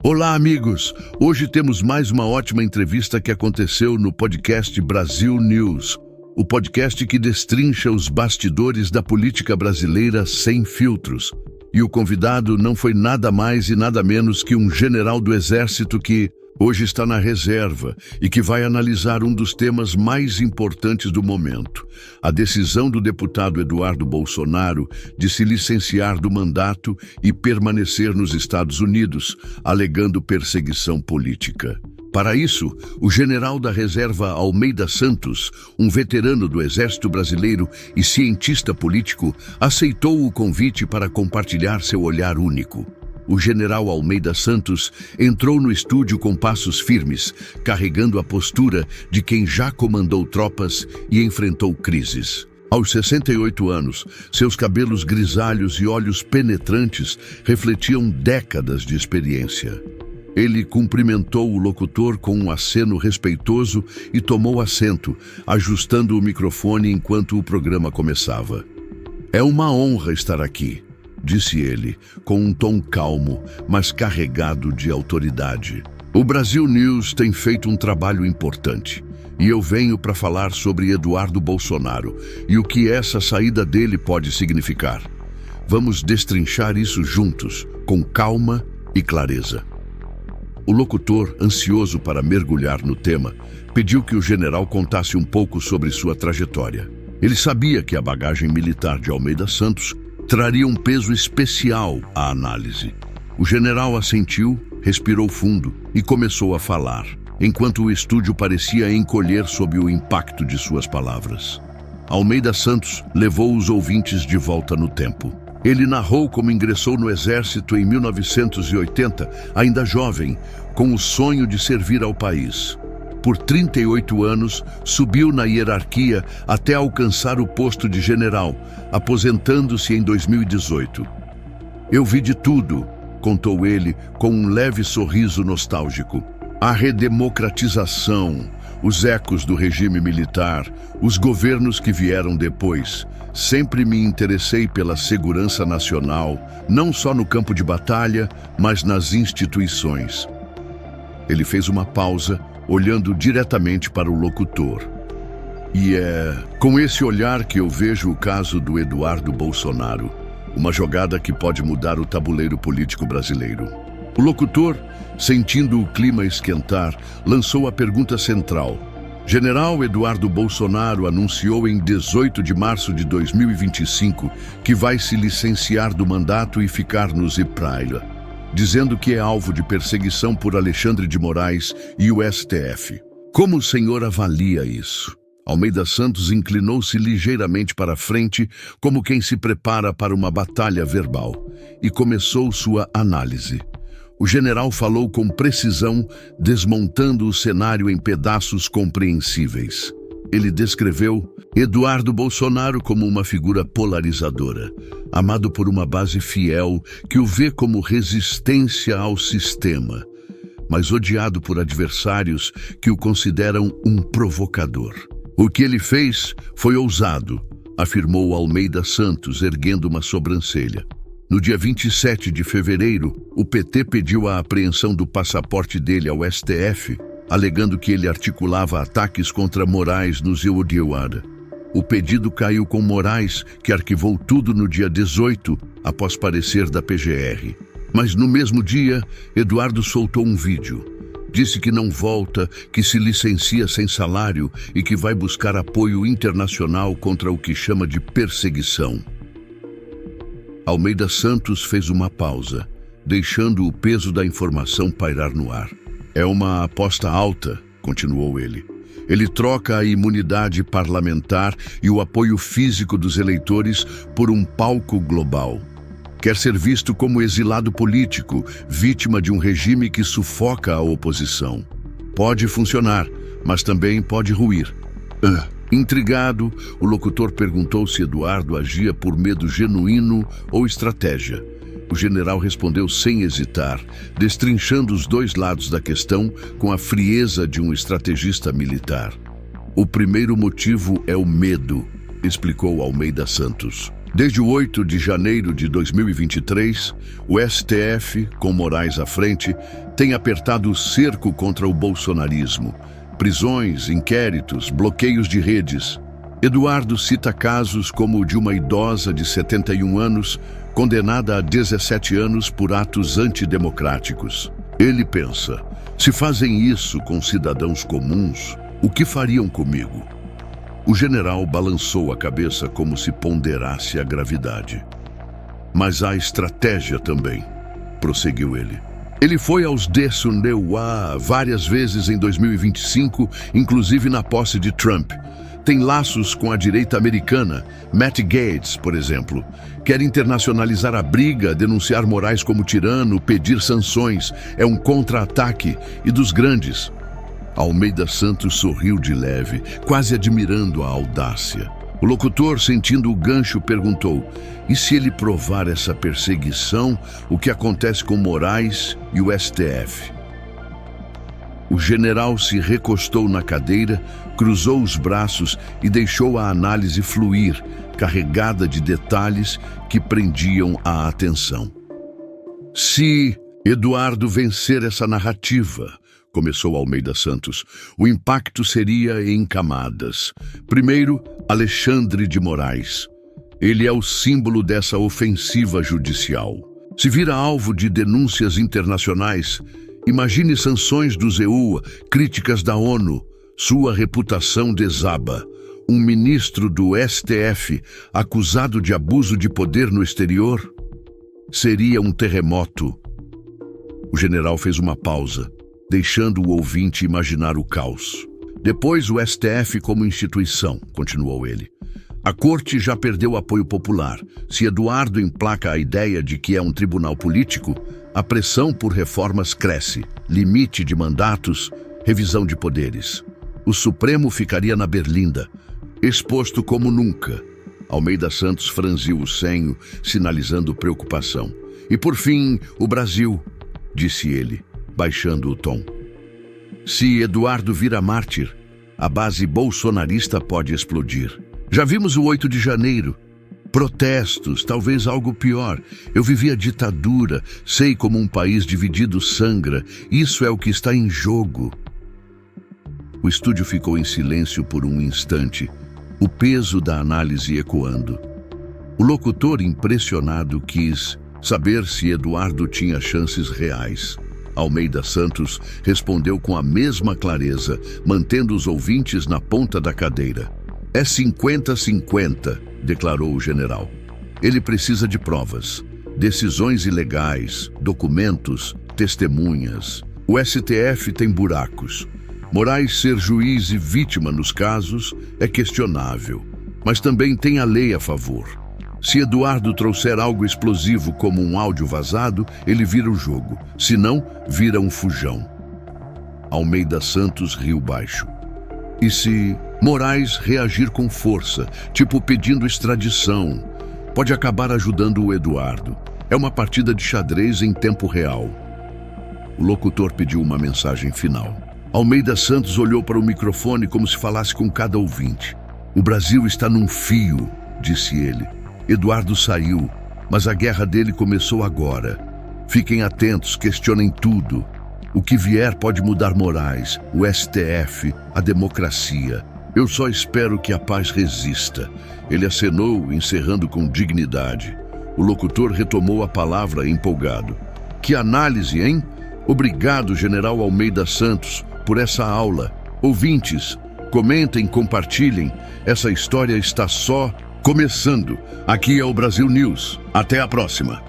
Olá, amigos! Hoje temos mais uma ótima entrevista que aconteceu no podcast Brasil News, o podcast que destrincha os bastidores da política brasileira sem filtros. E o convidado não foi nada mais e nada menos que um general do Exército que hoje está na reserva e que vai analisar um dos temas mais importantes do momento: a decisão do deputado Eduardo Bolsonaro de se licenciar do mandato e permanecer nos Estados Unidos, alegando perseguição política. Para isso, o general da reserva Almeida Santos, um veterano do Exército Brasileiro e cientista político, aceitou o convite para compartilhar seu olhar único. O general Almeida Santos entrou no estúdio com passos firmes, carregando a postura de quem já comandou tropas e enfrentou crises. Aos 68 anos, seus cabelos grisalhos e olhos penetrantes refletiam décadas de experiência. Ele cumprimentou o locutor com um aceno respeitoso e tomou assento, ajustando o microfone enquanto o programa começava. "É uma honra estar aqui", disse ele, com um tom calmo, mas carregado de autoridade. "O Brasil News tem feito um trabalho importante, e eu venho para falar sobre Eduardo Bolsonaro e o que essa saída dele pode significar. Vamos destrinchar isso juntos, com calma e clareza." O locutor, ansioso para mergulhar no tema, pediu que o general contasse um pouco sobre sua trajetória. Ele sabia que a bagagem militar de Almeida Santos traria um peso especial à análise. O general assentiu, respirou fundo e começou a falar, enquanto o estúdio parecia encolher sob o impacto de suas palavras. Almeida Santos levou os ouvintes de volta no tempo. Ele narrou como ingressou no Exército em 1980, ainda jovem, com o sonho de servir ao país. Por 38 anos, subiu na hierarquia até alcançar o posto de general, aposentando-se em 2018. "Eu vi de tudo", contou ele com um leve sorriso nostálgico. "A redemocratização, os ecos do regime militar, os governos que vieram depois. Sempre me interessei pela segurança nacional, não só no campo de batalha, mas nas instituições." Ele fez uma pausa, olhando diretamente para o locutor. "E é com esse olhar que eu vejo o caso do Eduardo Bolsonaro, uma jogada que pode mudar o tabuleiro político brasileiro." O locutor, sentindo o clima esquentar, lançou a pergunta central. General Eduardo Bolsonaro anunciou em 18 de março de 2025 que vai se licenciar do mandato e ficar no Zipraia, dizendo que é alvo de perseguição por Alexandre de Moraes e o STF. "Como o senhor avalia isso?" Almeida Santos inclinou-se ligeiramente para a frente, como quem se prepara para uma batalha verbal, e começou sua análise. O general falou com precisão, desmontando o cenário em pedaços compreensíveis. Ele descreveu Eduardo Bolsonaro como uma figura polarizadora, amado por uma base fiel que o vê como resistência ao sistema, mas odiado por adversários que o consideram um provocador. "O que ele fez foi ousado", afirmou Almeida Santos, erguendo uma sobrancelha. No dia 27 de fevereiro, o PT pediu a apreensão do passaporte dele ao STF, alegando que ele articulava ataques contra Moraes no Ziudiuara. O pedido caiu com Moraes, que arquivou tudo no dia 18, após parecer da PGR. Mas no mesmo dia, Eduardo soltou um vídeo. Disse que não volta, que se licencia sem salário e que vai buscar apoio internacional contra o que chama de perseguição. Almeida Santos fez uma pausa, deixando o peso da informação pairar no ar. "É uma aposta alta", continuou ele. "Ele troca a imunidade parlamentar e o apoio físico dos eleitores por um palco global. Quer ser visto como exilado político, vítima de um regime que sufoca a oposição. Pode funcionar, mas também pode ruir." Intrigado, o locutor perguntou se Eduardo agia por medo genuíno ou estratégia. O general respondeu sem hesitar, destrinchando os dois lados da questão com a frieza de um estrategista militar. "O primeiro motivo é o medo", explicou Almeida Santos. Desde o 8 de janeiro de 2023, o STF, com Moraes à frente, tem apertado o cerco contra o bolsonarismo. Prisões, inquéritos, bloqueios de redes. Eduardo cita casos como o de uma idosa de 71 anos, condenada a 17 anos por atos antidemocráticos. Ele pensa, se fazem isso com cidadãos comuns, o que fariam comigo? O general balançou a cabeça como se ponderasse a gravidade. Mas há estratégia também, prosseguiu ele. Ele foi aos Dessundewa várias vezes em 2025, inclusive na posse de Trump. Tem laços com a direita americana. Matt Gaetz, por exemplo, quer internacionalizar a briga, denunciar Moraes como tirano, pedir sanções. É um contra-ataque e dos grandes. Almeida Santos sorriu de leve, quase admirando a audácia. O locutor, sentindo o gancho, perguntou: e se ele provar essa perseguição, o que acontece com Moraes e o STF? O general se recostou na cadeira, cruzou os braços e deixou a análise fluir, carregada de detalhes que prendiam a atenção. Se Eduardo vencer essa narrativa, começou Almeida Santos, o impacto seria em camadas. Primeiro, Alexandre de Moraes. Ele é o símbolo dessa ofensiva judicial. Se vira alvo de denúncias internacionais, imagine sanções do ZEU, críticas da ONU, sua reputação desaba. Um ministro do STF acusado de abuso de poder no exterior? Seria um terremoto. O general fez uma pausa, deixando o ouvinte imaginar o caos. Depois, o STF como instituição, continuou ele. A corte já perdeu apoio popular. Se Eduardo emplaca a ideia de que é um tribunal político, a pressão por reformas cresce. Limite de mandatos, revisão de poderes. O Supremo ficaria na berlinda, exposto como nunca. Almeida Santos franziu o senho, sinalizando preocupação. E por fim, o Brasil, disse ele, baixando o tom. Se Eduardo vira mártir, a base bolsonarista pode explodir. Já vimos o 8 de janeiro. Protestos, talvez algo pior. Eu vivi a ditadura, sei como um país dividido sangra. Isso é o que está em jogo. O estúdio ficou em silêncio por um instante, o peso da análise ecoando. O locutor, impressionado, quis saber se Eduardo tinha chances reais. Almeida Santos respondeu com a mesma clareza, mantendo os ouvintes na ponta da cadeira. É 50-50, declarou o general. Ele precisa de provas, decisões ilegais, documentos, testemunhas. O STF tem buracos. Moraes ser juiz e vítima nos casos é questionável, mas também tem a lei a favor. Se Eduardo trouxer algo explosivo como um áudio vazado, ele vira o jogo. Se não, vira um fujão. Almeida Santos riu baixo. E se Moraes reagir com força, tipo pedindo extradição, pode acabar ajudando o Eduardo. É uma partida de xadrez em tempo real. O locutor pediu uma mensagem final. Almeida Santos olhou para o microfone como se falasse com cada ouvinte. O Brasil está num fio, disse ele. Eduardo saiu, mas a guerra dele começou agora. Fiquem atentos, questionem tudo. O que vier pode mudar Moraes, o STF, a democracia. Eu só espero que a paz resista. Ele acenou, encerrando com dignidade. O locutor retomou a palavra empolgado. Que análise, hein? Obrigado, General Almeida Santos, por essa aula. Ouvintes, comentem, compartilhem. Essa história está só começando. Aqui é o Brasil News. Até a próxima.